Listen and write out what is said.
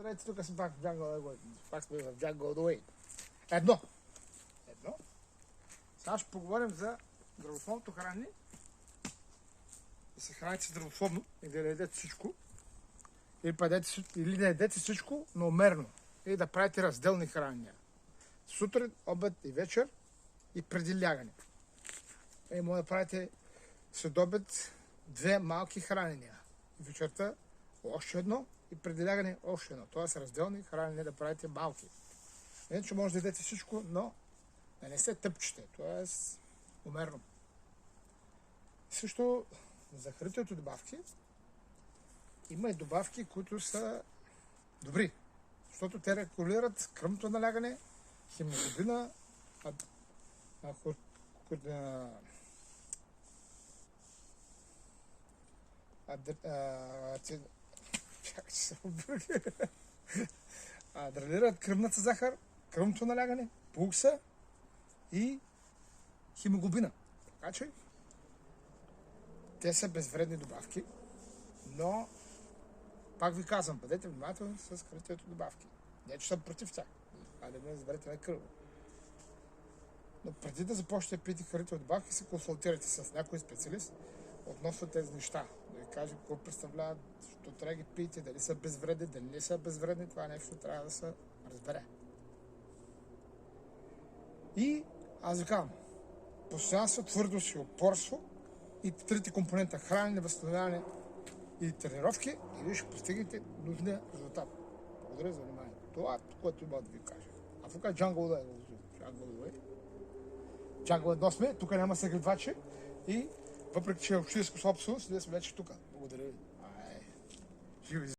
Здравейте, тук съм пак в Jungle, пак сме в Jungle the Way. Едно. Сега ще поговорим за здравословното хранене. Да се храните здравословно и да ядете всичко. Или да ядете всичко, но умерено. И да правите разделни хранения. Сутрин, обед и вечер и преди лягане. И може да правите след обед 2 малки хранения. И вечерта още едно и преди лягане още едно. Тоест разделни хранения да правите малки. Иначе може да ядете всичко, но да не се тъпчете. Тоест умерено. Също за хранителните добавки има и добавки, които са добри. Защото те регулират кръвното налягане, хемоглобина, регулират кръвната захар, кръвното налягане, пулса и хемоглобина. Така че те са безвредни добавки, но пак ви казвам, бъдете внимателни с хранителните добавки. Не, че съм против тях, а да ме разберете на кръво. Но преди да започнете да пиете хранителни добавки, се консултирайте с някой специалист относно тези неща. Да ви каже какво представляват, защото трябва да ги пиете, дали са безвредни, дали не са безвредни, това нещо трябва да се разбере. И аз ви казвам, постоянство, твърдост и упорство и трите компонента хранене, възстановяване и тренировки, и вие ще постигнете нужния резултат. Благодаря за вниманието. Това, което има да ви кажа. А тук е Jungle едно сме, тук няма съгребвачи и въпреки че е общинска собственост, ние сме вече тук. Благодаря ви. Живи!